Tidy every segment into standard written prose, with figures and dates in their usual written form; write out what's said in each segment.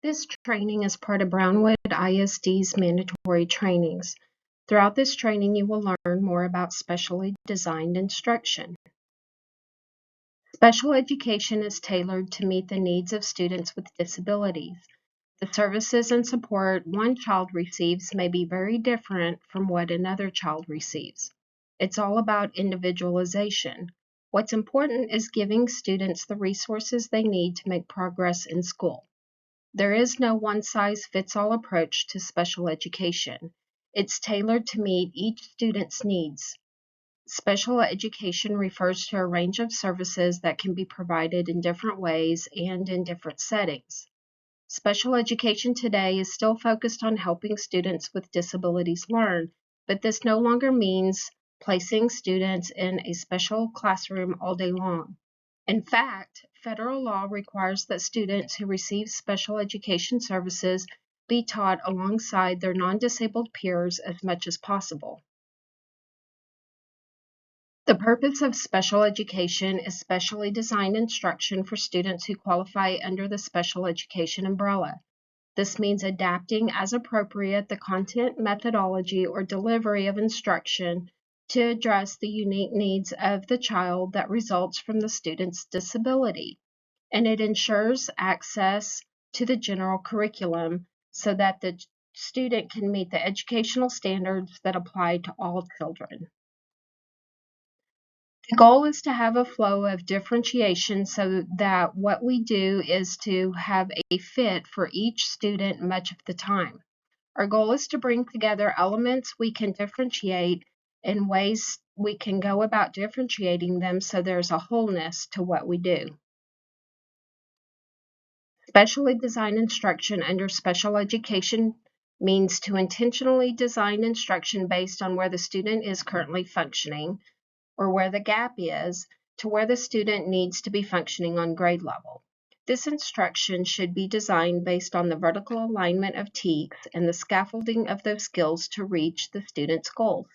This training is part of Brownwood ISD's mandatory trainings. Throughout this training, you will learn more about specially designed instruction. Special education is tailored to meet the needs of students with disabilities. The services and support one child receives may be very different from what another child receives. It's all about individualization. What's important is giving students the resources they need to make progress in school. There is no one-size-fits-all approach to special education. It's tailored to meet each student's needs. Special education refers to a range of services that can be provided in different ways and in different settings. Special education today is still focused on helping students with disabilities learn, but this no longer means placing students in a special classroom all day long. In fact, federal law requires that students who receive special education services be taught alongside their non-disabled peers as much as possible. The purpose of special education is specially designed instruction for students who qualify under the special education umbrella. This means adapting as appropriate the content, methodology, or delivery of instruction to address the unique needs of the child that results from the student's disability. And it ensures access to the general curriculum so that the student can meet the educational standards that apply to all children. The goal is to have a flow of differentiation so that what we do is to have a fit for each student much of the time. Our goal is to bring together elements we can differentiate in ways we can go about differentiating them so there's a wholeness to what we do. Specially designed instruction under special education means to intentionally design instruction based on where the student is currently functioning, or where the gap is, to where the student needs to be functioning on grade level. This instruction should be designed based on the vertical alignment of teeth and the scaffolding of those skills to reach the student's goals.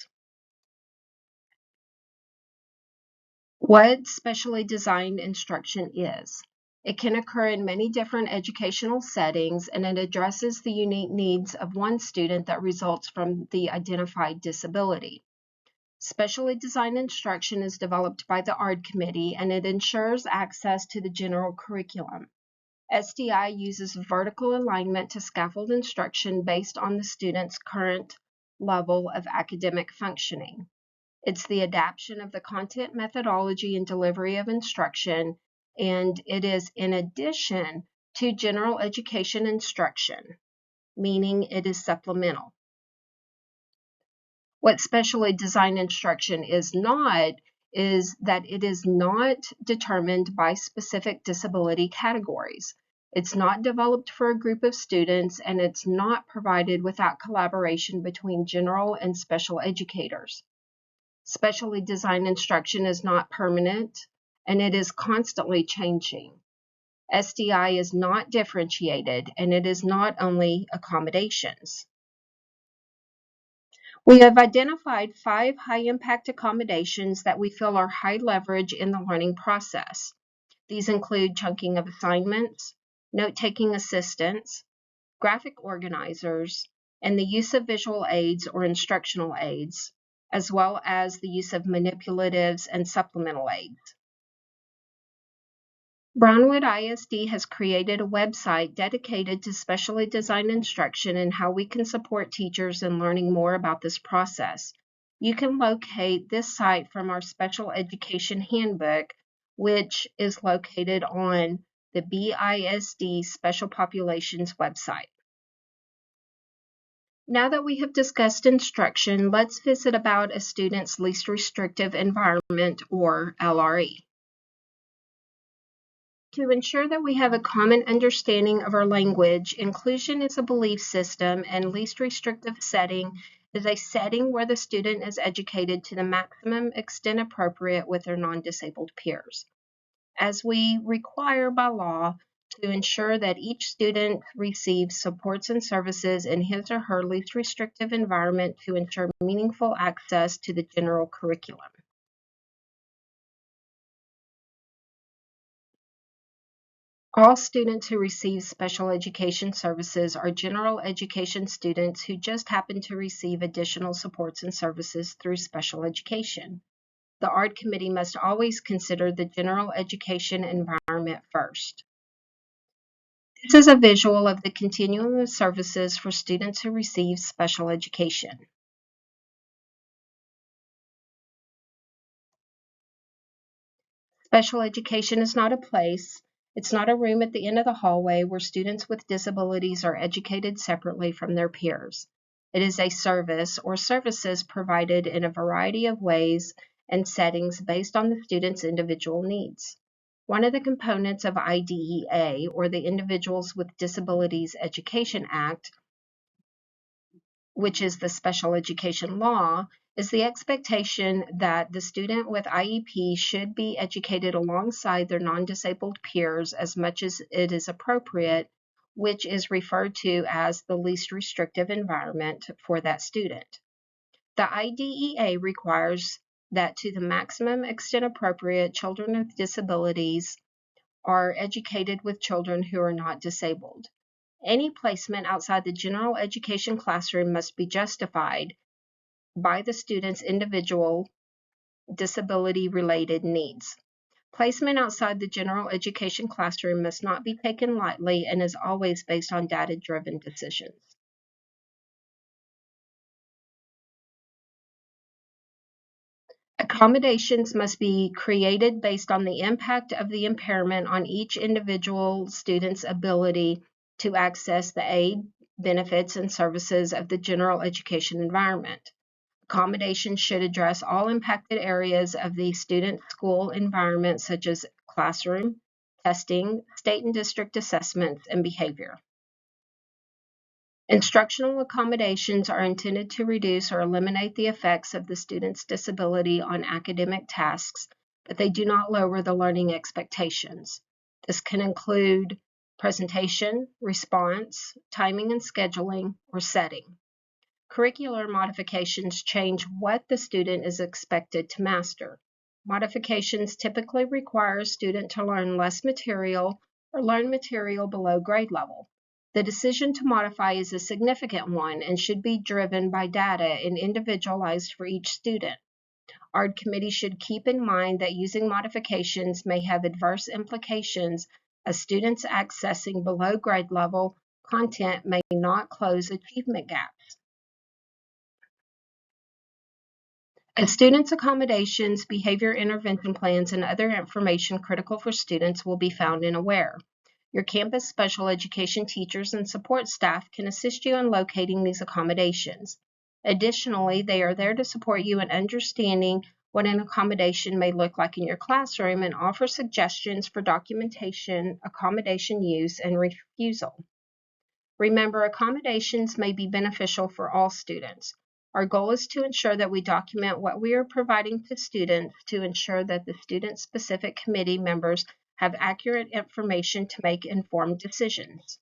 What specially designed instruction is. It can occur in many different educational settings, and it addresses the unique needs of one student that results from the identified disability. Specially designed instruction is developed by the ARD committee, and it ensures access to the general curriculum. SDI uses vertical alignment to scaffold instruction based on the student's current level of academic functioning. It's the adaptation of the content, methodology, and delivery of instruction, and it is in addition to general education instruction, meaning it is supplemental. What specially designed instruction is not is that it is not determined by specific disability categories. It's not developed for a group of students, and it's not provided without collaboration between general and special educators. Specially designed instruction is not permanent, and it is constantly changing. SDI is not differentiated, and it is not only accommodations. We have identified 5 high-impact accommodations that we feel are high leverage in the learning process. These include chunking of assignments, note-taking assistants, graphic organizers, and the use of visual aids or instructional aids, as well as the use of manipulatives and supplemental aids. Brownwood ISD has created a website dedicated to specially designed instruction and how we can support teachers in learning more about this process. You can locate this site from our Special Education Handbook, which is located on the BISD Special Populations website. Now that we have discussed instruction, let's visit about a student's least restrictive environment, or LRE. To ensure that we have a common understanding of our language, inclusion is a belief system, and least restrictive setting is a setting where the student is educated to the maximum extent appropriate with their non-disabled peers. As we require by law to ensure that each student receives supports and services in his or her least restrictive environment to ensure meaningful access to the general curriculum. All students who receive special education services are general education students who just happen to receive additional supports and services through special education. The ARD committee must always consider the general education environment first. This is a visual of the continuum of services for students who receive special education. Special education is not a place. It's not a room at the end of the hallway where students with disabilities are educated separately from their peers. It is a service or services provided in a variety of ways and settings based on the student's individual needs. One of the components of IDEA, or the Individuals with Disabilities Education Act, which is the special education law, is the expectation that the student with IEP should be educated alongside their non-disabled peers as much as it is appropriate, which is referred to as the least restrictive environment for that student. The IDEA requires that to the maximum extent appropriate, children with disabilities are educated with children who are not disabled. Any placement outside the general education classroom must be justified by the student's individual disability-related needs. Placement outside the general education classroom must not be taken lightly and is always based on data-driven decisions. Accommodations must be created based on the impact of the impairment on each individual student's ability to access the aid, benefits, and services of the general education environment. Accommodations should address all impacted areas of the student school environment, such as classroom, testing, state and district assessments, and behavior. Instructional accommodations are intended to reduce or eliminate the effects of the student's disability on academic tasks, but they do not lower the learning expectations. This can include presentation, response, timing and scheduling, or setting. Curricular modifications change what the student is expected to master. Modifications typically require a student to learn less material or learn material below grade level. The decision to modify is a significant one and should be driven by data and individualized for each student. ARD committee should keep in mind that using modifications may have adverse implications as students accessing below grade level content may not close achievement gaps. A student's accommodations, behavior intervention plans, and other information critical for students will be found in AWARE. Your campus special education teachers and support staff can assist you in locating these accommodations. Additionally, they are there to support you in understanding what an accommodation may look like in your classroom and offer suggestions for documentation, accommodation use, and refusal. Remember, accommodations may be beneficial for all students. Our goal is to ensure that we document what we are providing to students to ensure that the student-specific committee members have accurate information to make informed decisions.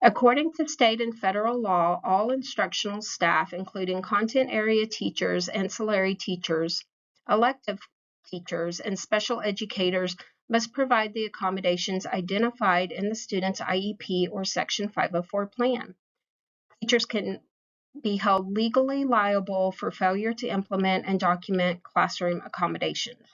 According to state and federal law, all instructional staff, including content area teachers, ancillary teachers, elective teachers, and special educators, must provide the accommodations identified in the student's IEP or Section 504 plan. Teachers can be held legally liable for failure to implement and document classroom accommodations.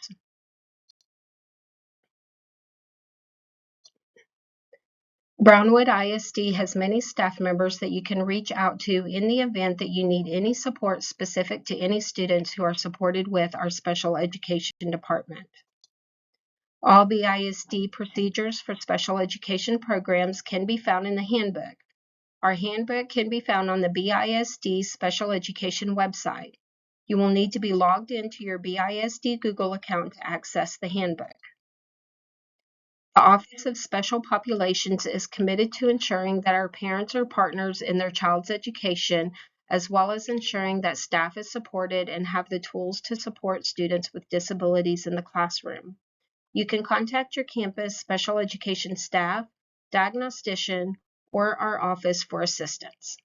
Brownwood ISD has many staff members that you can reach out to in the event that you need any support specific to any students who are supported with our special education department. All BISD procedures for special education programs can be found in the handbook. Our handbook can be found on the BISD Special Education website. You will need to be logged into your BISD Google account to access the handbook. The Office of Special Populations is committed to ensuring that our parents are partners in their child's education, as well as ensuring that staff is supported and have the tools to support students with disabilities in the classroom. You can contact your campus special education staff, diagnostician, or our office for assistance.